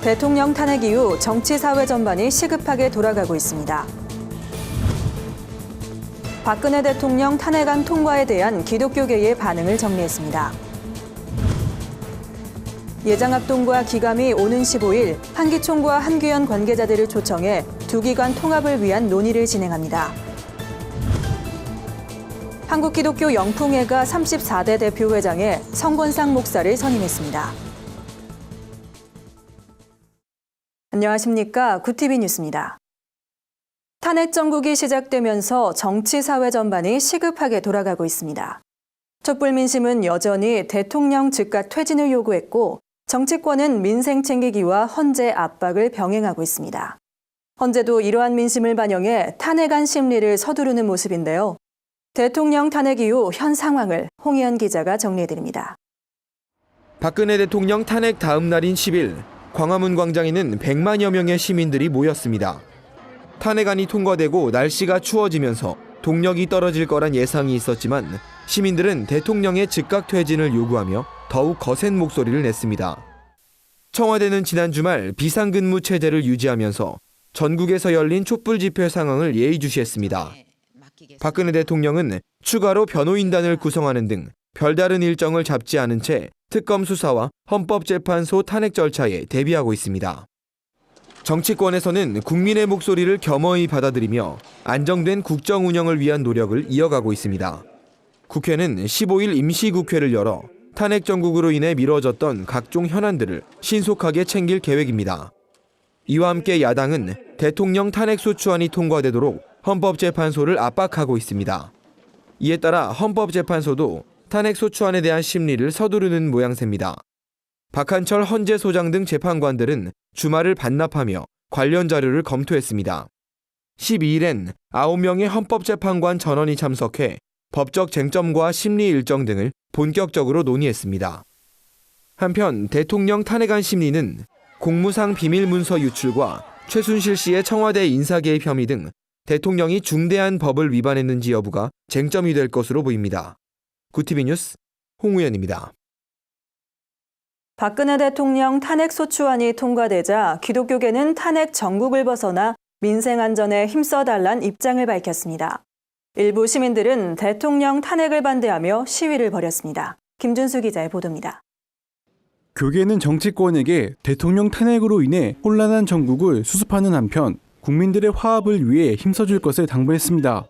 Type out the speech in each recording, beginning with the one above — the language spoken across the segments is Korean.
대통령 탄핵 이후 정치 사회 전반이 시급하게 돌아가고 있습니다. 박근혜 대통령 탄핵안 통과에 대한 기독교계의 반응을 정리했습니다. 예장합동과 기감이 오는 15일 한기총과 한규현 관계자들을 초청해 두 기관 통합을 위한 논의를 진행합니다. 한국기독교 영풍회가 34대 대표회장에 성권상 목사를 선임했습니다. 안녕하십니까. 구티비 뉴스입니다. 탄핵 정국이 시작되면서 정치 사회 전반이 시급하게 돌아가고 있습니다. 촛불 민심은 여전히 대통령 즉각 퇴진을 요구했고 정치권은 민생 챙기기와 헌재 압박을 병행하고 있습니다. 헌재도 이러한 민심을 반영해 탄핵안 심리를 서두르는 모습인데요. 대통령 탄핵 이후 현 상황을 홍희연 기자가 정리해드립니다. 박근혜 대통령 탄핵 다음 날인 10일 광화문 광장에는 100만여 명의 시민들이 모였습니다. 탄핵안이 통과되고 날씨가 추워지면서 동력이 떨어질 거란 예상이 있었지만 시민들은 대통령의 즉각 퇴진을 요구하며 더욱 거센 목소리를 냈습니다. 청와대는 지난 주말 비상근무 체제를 유지하면서 전국에서 열린 촛불 집회 상황을 예의주시했습니다. 박근혜 대통령은 추가로 변호인단을 구성하는 등 별다른 일정을 잡지 않은 채 특검 수사와 헌법재판소 탄핵 절차에 대비하고 있습니다. 정치권에서는 국민의 목소리를 겸허히 받아들이며 안정된 국정 운영을 위한 노력을 이어가고 있습니다. 국회는 15일 임시국회를 열어 탄핵 정국으로 인해 미뤄졌던 각종 현안들을 신속하게 챙길 계획입니다. 이와 함께 야당은 대통령 탄핵소추안이 통과되도록 헌법재판소를 압박하고 있습니다. 이에 따라 헌법재판소도 탄핵소추안에 대한 심리를 서두르는 모양새입니다. 박한철 헌재소장 등 재판관들은 주말을 반납하며 관련 자료를 검토했습니다. 12일엔 9명의 헌법재판관 전원이 참석해 법적 쟁점과 심리 일정 등을 본격적으로 논의했습니다. 한편 대통령 탄핵안 심리는 공무상 비밀문서 유출과 최순실 씨의 청와대 인사개입 혐의 등 대통령이 중대한 법을 위반했는지 여부가 쟁점이 될 것으로 보입니다. 구티비 뉴스 홍우연입니다. 박근혜 대통령 탄핵 소추안이 통과되자 기독교계는 탄핵 정국을 벗어나 민생 안전에 힘써달란 입장을 밝혔습니다. 일부 시민들은 대통령 탄핵을 반대하며 시위를 벌였습니다. 김준수 기자의 보도입니다. 교계는 정치권에게 대통령 탄핵으로 인해 혼란한 정국을 수습하는 한편 국민들의 화합을 위해 힘써줄 것을 당부했습니다.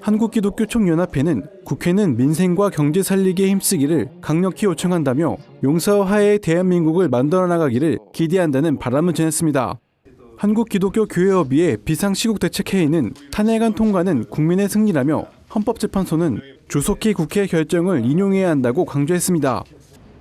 한국기독교총연합회는 국회는 민생과 경제 살리기에 힘쓰기를 강력히 요청한다며 용서와 화해의 대한민국을 만들어 나가기를 기대한다는 바람을 전했습니다. 한국기독교교회협의회 비상시국대책회의는 탄핵안 통과는 국민의 승리라며 헌법재판소는 조속히 국회 결정을 인용해야 한다고 강조했습니다.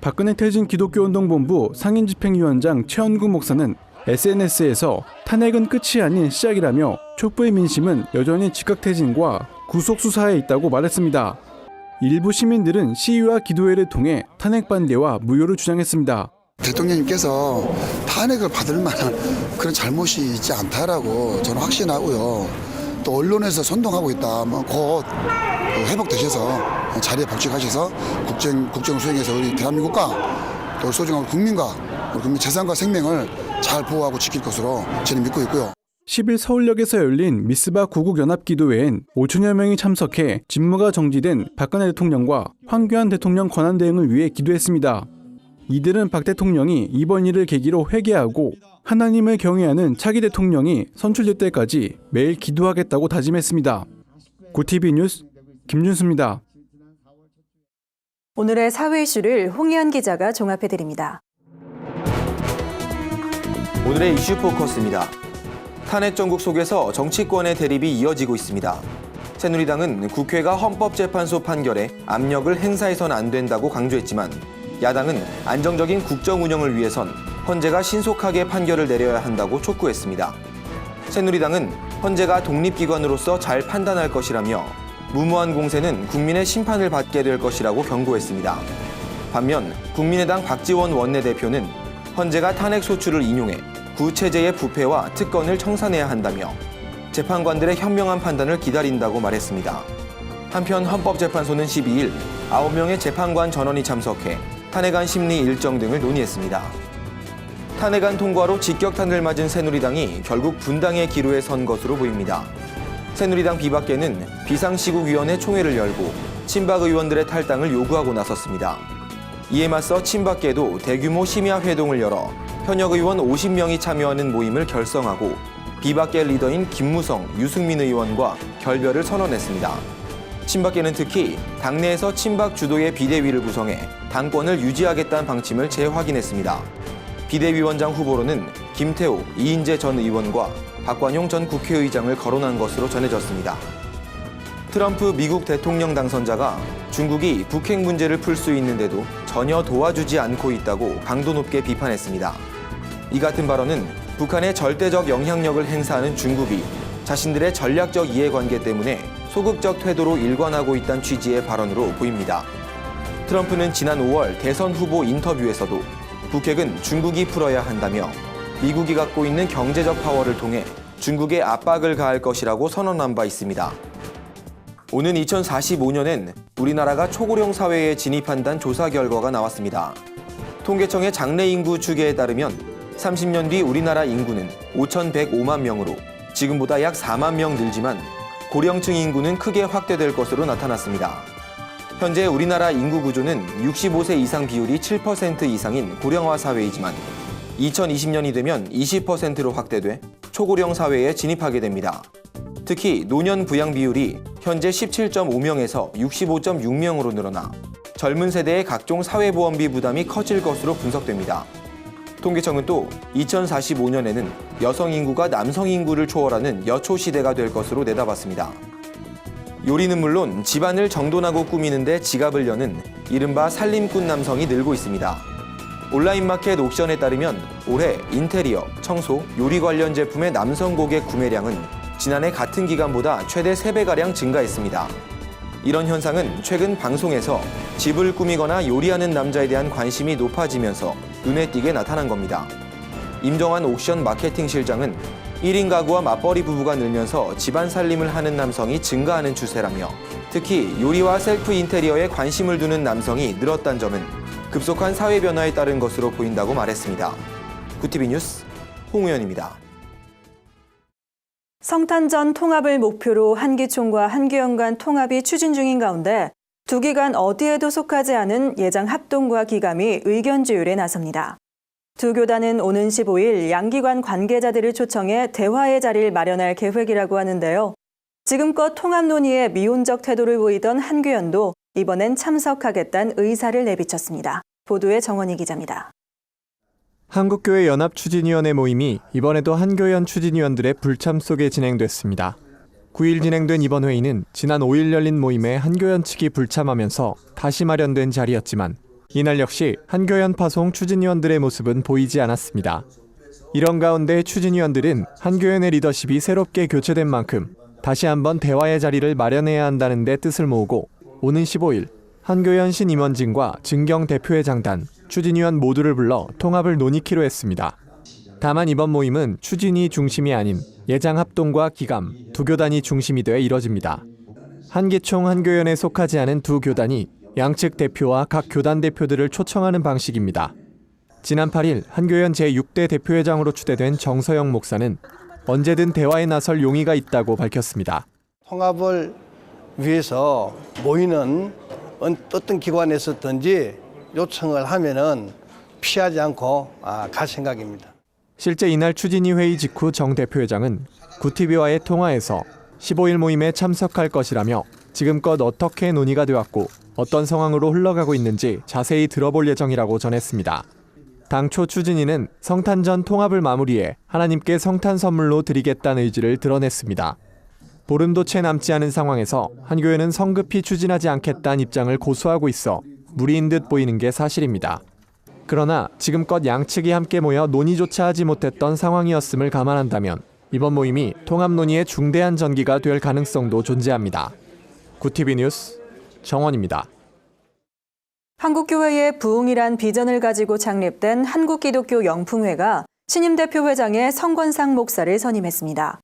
박근혜 퇴진 기독교운동본부 상임집행위원장 최원구 목사는 SNS에서 탄핵은 끝이 아닌 시작이라며 촛불 민심은 여전히 즉각퇴진과 구속수사에 있다고 말했습니다. 일부 시민들은 시위와 기도회를 통해 탄핵 반대와 무효를 주장했습니다. 대통령님께서 탄핵을 받을 만한 그런 잘못이 있지 않다라고 저는 확신하고요. 또 언론에서 선동하고 있다면 곧 회복되셔서 자리에 복직하셔서 국정 수행에서 우리 대한민국과 또 소중한 국민과 우리 국민 재산과 생명을 잘 보호하고 지킬 것으로 저는 믿고 있고요. 10일 서울역에서 열린 미스바 구국연합기도회엔 5천여 명이 참석해 직무가 정지된 박근혜 대통령과 황교안 대통령 권한대행을 위해 기도했습니다. 이들은 박 대통령이 이번 일을 계기로 회개하고 하나님을 경외하는 차기 대통령이 선출될 때까지 매일 기도하겠다고 다짐했습니다. 구티비 뉴스 김준수입니다. 오늘의 사회 이슈를 홍희연 기자가 종합해드립니다. 오늘의 이슈 포커스입니다. 탄핵 정국 속에서 정치권의 대립이 이어지고 있습니다. 새누리당은 국회가 헌법재판소 판결에 압력을 행사해서는 안 된다고 강조했지만 야당은 안정적인 국정 운영을 위해선 헌재가 신속하게 판결을 내려야 한다고 촉구했습니다. 새누리당은 헌재가 독립기관으로서 잘 판단할 것이라며 무모한 공세는 국민의 심판을 받게 될 것이라고 경고했습니다. 반면 국민의당 박지원 원내대표는 헌재가 탄핵 소추를 인용해 구체제의 부패와 특권을 청산해야 한다며 재판관들의 현명한 판단을 기다린다고 말했습니다. 한편 헌법재판소는 12일 9명의 재판관 전원이 참석해 탄핵안 심리 일정 등을 논의했습니다. 탄핵안 통과로 직격탄을 맞은 새누리당이 결국 분당의 기로에 선 것으로 보입니다. 새누리당 비박계는 비상시국위원회 총회를 열고 친박 의원들의 탈당을 요구하고 나섰습니다. 이에 맞서 친박계도 대규모 심야 회동을 열어 현역 의원 50명이 참여하는 모임을 결성하고 비박계 리더인 김무성, 유승민 의원과 결별을 선언했습니다. 친박계는 특히 당내에서 친박 주도의 비대위를 구성해 당권을 유지하겠다는 방침을 재확인했습니다. 비대위원장 후보로는 김태호, 이인재 전 의원과 박관용 전 국회의장을 거론한 것으로 전해졌습니다. 트럼프 미국 대통령 당선자가 중국이 북핵 문제를 풀 수 있는데도 전혀 도와주지 않고 있다고 강도 높게 비판했습니다. 이 같은 발언은 북한의 절대적 영향력을 행사하는 중국이 자신들의 전략적 이해관계 때문에 소극적 태도로 일관하고 있다는 취지의 발언으로 보입니다. 트럼프는 지난 5월 대선 후보 인터뷰에서도 북핵은 중국이 풀어야 한다며 미국이 갖고 있는 경제적 파워를 통해 중국에 압박을 가할 것이라고 선언한 바 있습니다. 오는 2045년엔 우리나라가 초고령 사회에 진입한다는 조사 결과가 나왔습니다. 통계청의 장래 인구 추계에 따르면 30년 뒤 우리나라 인구는 5,105만 명으로 지금보다 약 4만 명 늘지만 고령층 인구는 크게 확대될 것으로 나타났습니다. 현재 우리나라 인구 구조는 65세 이상 비율이 7% 이상인 고령화 사회이지만 2020년이 되면 20%로 확대돼 초고령 사회에 진입하게 됩니다. 특히 노년 부양 비율이 현재 17.5명에서 65.6명으로 늘어나 젊은 세대의 각종 사회보험비 부담이 커질 것으로 분석됩니다. 통계청은 또 2045년에는 여성 인구가 남성 인구를 초월하는 여초 시대가 될 것으로 내다봤습니다. 요리는 물론 집안을 정돈하고 꾸미는데 지갑을 여는 이른바 살림꾼 남성이 늘고 있습니다. 온라인 마켓 옥션에 따르면 올해 인테리어, 청소, 요리 관련 제품의 남성 고객 구매량은 지난해 같은 기간보다 최대 3배가량 증가했습니다. 이런 현상은 최근 방송에서 집을 꾸미거나 요리하는 남자에 대한 관심이 높아지면서 눈에 띄게 나타난 겁니다. 임정환 옥션 마케팅 실장은 1인 가구와 맞벌이 부부가 늘면서 집안 살림을 하는 남성이 증가하는 추세라며 특히 요리와 셀프 인테리어에 관심을 두는 남성이 늘었다는 점은 급속한 사회 변화에 따른 것으로 보인다고 말했습니다. 구티비 뉴스 홍우연입니다. 성탄전 통합을 목표로 한기총과 한교연 간 통합이 추진 중인 가운데 두 기관 어디에도 속하지 않은 예장 합동과 기감이 의견 조율에 나섭니다. 두 교단은 오는 15일 양기관 관계자들을 초청해 대화의 자리를 마련할 계획이라고 하는데요. 지금껏 통합 논의에 미온적 태도를 보이던 한교연도 이번엔 참석하겠다는 의사를 내비쳤습니다. 보도에 정원희 기자입니다. 한국교회연합추진위원회 모임이 이번에도 한교연 추진위원들의 불참 속에 진행됐습니다. 9일 진행된 이번 회의는 지난 5일 열린 모임에 한교연 측이 불참하면서 다시 마련된 자리였지만 이날 역시 한교연 파송 추진위원들의 모습은 보이지 않았습니다. 이런 가운데 추진위원들은 한교연의 리더십이 새롭게 교체된 만큼 다시 한번 대화의 자리를 마련해야 한다는 데 뜻을 모으고 오는 15일 한교연 신임원진과 진경 대표회장 단, 추진위원 모두를 불러 통합을 논의키로 했습니다. 다만 이번 모임은 추진위 중심이 아닌 예장 합동과 기감, 두 교단이 중심이 돼 이뤄집니다. 한기총 한교연에 속하지 않은 두 교단이 양측 대표와 각 교단 대표들을 초청하는 방식입니다. 지난 8일 한교연 제6대 대표회장으로 추대된 정서영 목사는 언제든 대화에 나설 용의가 있다고 밝혔습니다. 통합을 위해서 모이는 어떤 기관에서든지 요청을 하면은 피하지 않고 갈 생각입니다. 실제 이날 추진위 회의 직후 정 대표회장은 구티비와의 통화에서 15일 모임에 참석할 것이라며 지금껏 어떻게 논의가 되었고 어떤 상황으로 흘러가고 있는지 자세히 들어볼 예정이라고 전했습니다. 당초 추진위는 성탄전 통합을 마무리해 하나님께 성탄 선물로 드리겠다는 의지를 드러냈습니다. 보름도 채 남지 않은 상황에서 한교회는 성급히 추진하지 않겠다는 입장을 고수하고 있어 무리인 듯 보이는 게 사실입니다. 그러나 지금껏 양측이 함께 모여 논의조차 하지 못했던 상황이었음을 감안한다면 이번 모임이 통합 논의의 중대한 전기가 될 가능성도 존재합니다. 구티비 뉴스 정원입니다. 한국교회의 부흥이란 비전을 가지고 창립된 한국기독교 영풍회가 신임 대표 회장에 성권상 목사를 선임했습니다.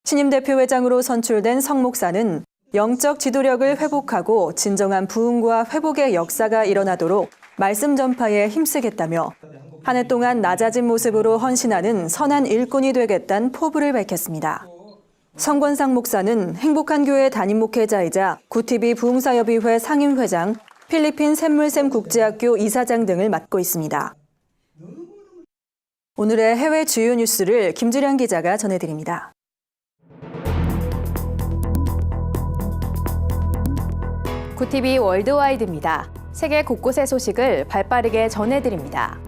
신임 대표 회장으로 선출된 성 목사는 영적 지도력을 회복하고 진정한 부흥과 회복의 역사가 일어나도록 말씀 전파에 힘쓰겠다며 한 해 동안 낮아진 모습으로 헌신하는 선한 일꾼이 되겠다는 포부를 밝혔습니다. 성권상 목사는 행복한 교회 담임 목회자이자 구티비 부흥사협의회 상임회장, 필리핀 샘물샘 국제학교 이사장 등을 맡고 있습니다. 오늘의 해외 주요 뉴스를 김주량 기자가 전해드립니다. 구티비 월드와이드입니다. 세계 곳곳의 소식을 발빠르게 전해드립니다.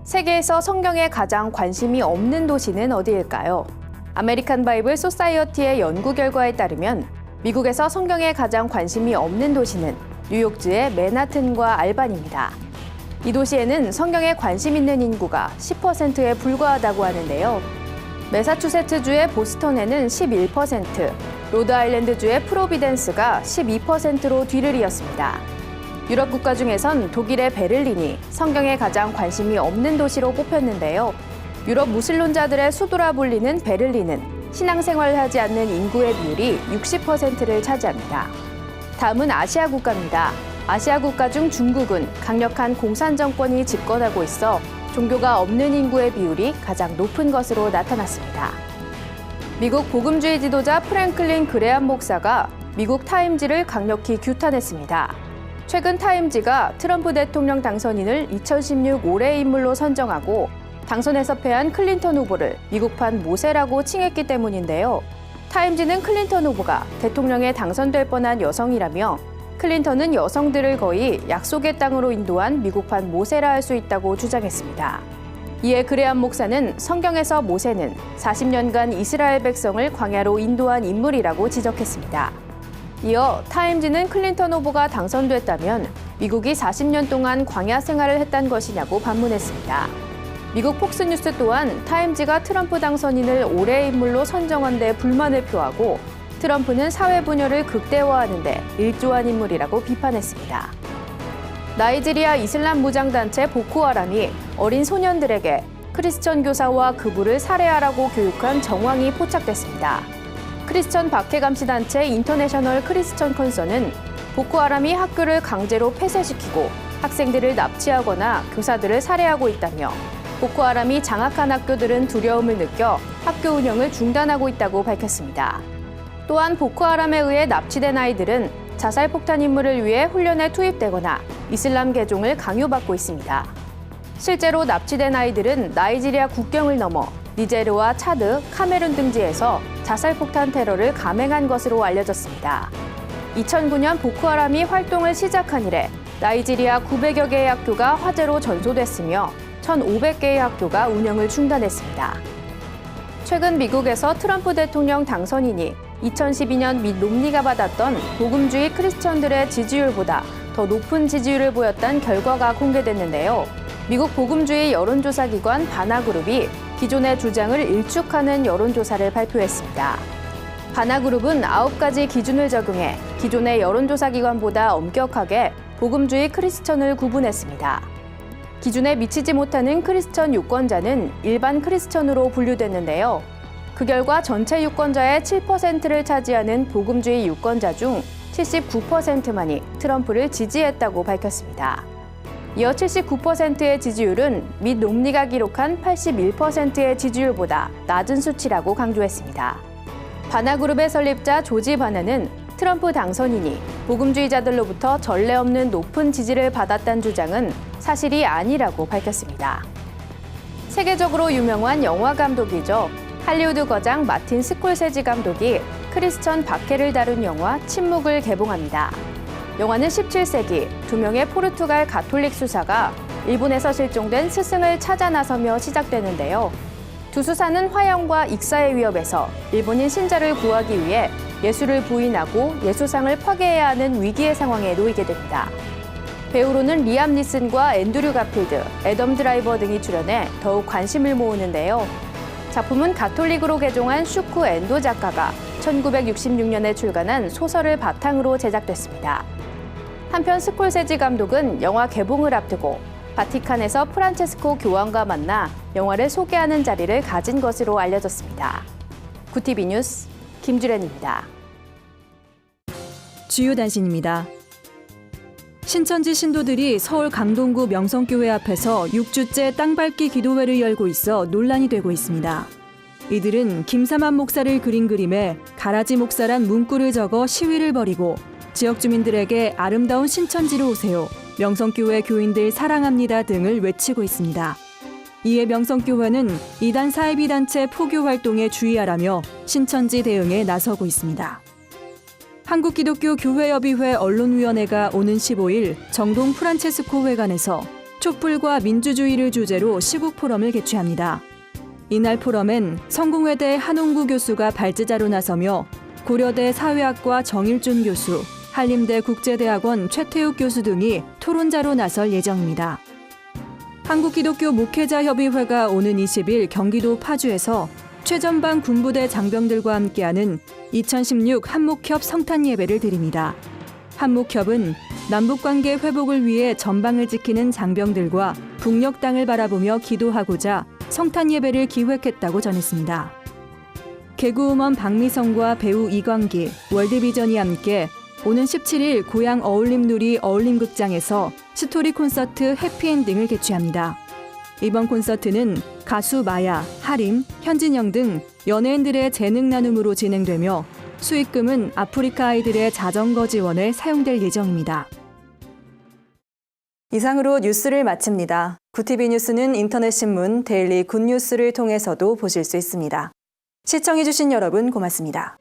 세계에서 성경에 가장 관심이 없는 도시는 어디일까요? 아메리칸 바이블 소사이어티의 연구 결과에 따르면 미국에서 성경에 가장 관심이 없는 도시는 뉴욕주의 맨하튼과 알반입니다. 이 도시에는 성경에 관심 있는 인구가 10%에 불과하다고 하는데요. 매사추세츠주의 보스턴에는 11%, 로드아일랜드주의 프로비덴스가 12%로 뒤를 이었습니다. 유럽 국가 중에선 독일의 베를린이 성경에 가장 관심이 없는 도시로 꼽혔는데요. 유럽 무슬론자들의 수도라 불리는 베를린은 신앙생활을 하지 않는 인구의 비율이 60%를 차지합니다. 다음은 아시아 국가입니다. 아시아 국가 중 중국은 강력한 공산 정권이 집권하고 있어 종교가 없는 인구의 비율이 가장 높은 것으로 나타났습니다. 미국 복음주의 지도자 프랭클린 그레암 목사가 미국 타임지를 강력히 규탄했습니다. 최근 타임지가 트럼프 대통령 당선인을 2016 올해의 인물로 선정하고 당선에서 패한 클린턴 후보를 미국판 모세라고 칭했기 때문인데요. 타임지는 클린턴 후보가 대통령에 당선될 뻔한 여성이라며 클린턴은 여성들을 거의 약속의 땅으로 인도한 미국판 모세라 할 수 있다고 주장했습니다. 이에 그레암 목사는 성경에서 모세는 40년간 이스라엘 백성을 광야로 인도한 인물이라고 지적했습니다. 이어 타임지는 클린턴 후보가 당선됐다면 미국이 40년 동안 광야 생활을 했단 것이냐고 반문했습니다. 미국 폭스뉴스 또한 타임지가 트럼프 당선인을 올해의 인물로 선정한 데 불만을 표하고 트럼프는 사회 분열을 극대화하는 데 일조한 인물이라고 비판했습니다. 나이지리아 이슬람 무장단체 보코하람이 어린 소년들에게 크리스천 교사와 그부를 살해하라고 교육한 정황이 포착됐습니다. 크리스천 박해 감시 단체 인터내셔널 크리스천 컨서는 보코하람이 학교를 강제로 폐쇄시키고 학생들을 납치하거나 교사들을 살해하고 있다며 보코하람이 장악한 학교들은 두려움을 느껴 학교 운영을 중단하고 있다고 밝혔습니다. 또한 보코하람에 의해 납치된 아이들은 자살폭탄 임무를 위해 훈련에 투입되거나 이슬람 개종을 강요받고 있습니다. 실제로 납치된 아이들은 나이지리아 국경을 넘어 니제르와 차드, 카메룬 등지에서 자살폭탄 테러를 감행한 것으로 알려졌습니다. 2009년 보코하람이 활동을 시작한 이래 나이지리아 900여 개의 학교가 화재로 전소됐으며 1,500개의 학교가 운영을 중단했습니다. 최근 미국에서 트럼프 대통령 당선인이 2012년 밋 롬니가 받았던 복음주의 크리스천들의 지지율보다 더 높은 지지율을 보였다는 결과가 공개됐는데요. 미국 복음주의 여론조사기관 바나그룹이 기존의 주장을 일축하는 여론조사를 발표했습니다. 바나그룹은 9가지 기준을 적용해 기존의 여론조사기관보다 엄격하게 복음주의 크리스천을 구분했습니다. 기준에 미치지 못하는 크리스천 유권자는 일반 크리스천으로 분류됐는데요. 그 결과 전체 유권자의 7%를 차지하는 복음주의 유권자 중 79%만이 트럼프를 지지했다고 밝혔습니다. 이어 79%의 지지율은 밋 롬니가 기록한 81%의 지지율보다 낮은 수치라고 강조했습니다. 바나그룹의 설립자 조지 바나는 트럼프 당선인이 복음주의자들로부터 전례 없는 높은 지지를 받았다는 주장은 사실이 아니라고 밝혔습니다. 세계적으로 유명한 영화 감독이죠. 할리우드 거장 마틴 스콜세지 감독이 크리스천 박해를 다룬 영화 침묵을 개봉합니다. 영화는 17세기 2명의 포르투갈 가톨릭 수사가 일본에서 실종된 스승을 찾아 나서며 시작되는데요. 두 수사는 화형과 익사의 위협에서 일본인 신자를 구하기 위해 예수를 부인하고 예수상을 파괴해야 하는 위기의 상황에 놓이게 됩니다. 배우로는 리암 니슨과 앤드류 가필드, 애덤 드라이버 등이 출연해 더욱 관심을 모으는데요. 작품은 가톨릭으로 개종한 슈쿠 엔도 작가가 1966년에 출간한 소설을 바탕으로 제작됐습니다. 한편 스콜세지 감독은 영화 개봉을 앞두고 바티칸에서 프란체스코 교황과 만나 영화를 소개하는 자리를 가진 것으로 알려졌습니다. 구티비 뉴스 김주련입니다. 주요 단신입니다. 신천지 신도들이 서울 강동구 명성교회 앞에서 6주째 땅밟기 기도회를 열고 있어 논란이 되고 있습니다. 이들은 김삼한 목사를 그린 그림에 가라지 목사란 문구를 적어 시위를 벌이고 지역 주민들에게 아름다운 신천지로 오세요, 명성교회 교인들 사랑합니다 등을 외치고 있습니다. 이에 명성교회는 이단 사이비 단체 포교 활동에 주의하라며 신천지 대응에 나서고 있습니다. 한국기독교교회협의회 언론위원회가 오는 15일 정동 프란체스코 회관에서 촛불과 민주주의를 주제로 시국 포럼을 개최합니다. 이날 포럼엔 성공회대 한홍구 교수가 발제자로 나서며 고려대 사회학과 정일준 교수, 한림대 국제대학원 최태욱 교수 등이 토론자로 나설 예정입니다. 한국기독교 목회자협의회가 오는 20일 경기도 파주에서 최전방 군부대 장병들과 함께하는 2016 한목협 성탄 예배를 드립니다. 한목협은 남북관계 회복을 위해 전방을 지키는 장병들과 북녘 땅을 바라보며 기도하고자 성탄 예배를 기획했다고 전했습니다. 개그우먼 박미성과 배우 이광기, 월드비전이 함께 오는 17일 고향 어울림누리 어울림극장에서 스토리 콘서트 해피엔딩을 개최합니다. 이번 콘서트는 가수 마야, 하림, 현진영 등 연예인들의 재능 나눔으로 진행되며 수익금은 아프리카 아이들의 자전거 지원에 사용될 예정입니다. 이상으로 뉴스를 마칩니다. 구티비 뉴스는 인터넷 신문 데일리 굿뉴스를 통해서도 보실 수 있습니다. 시청해주신 여러분 고맙습니다.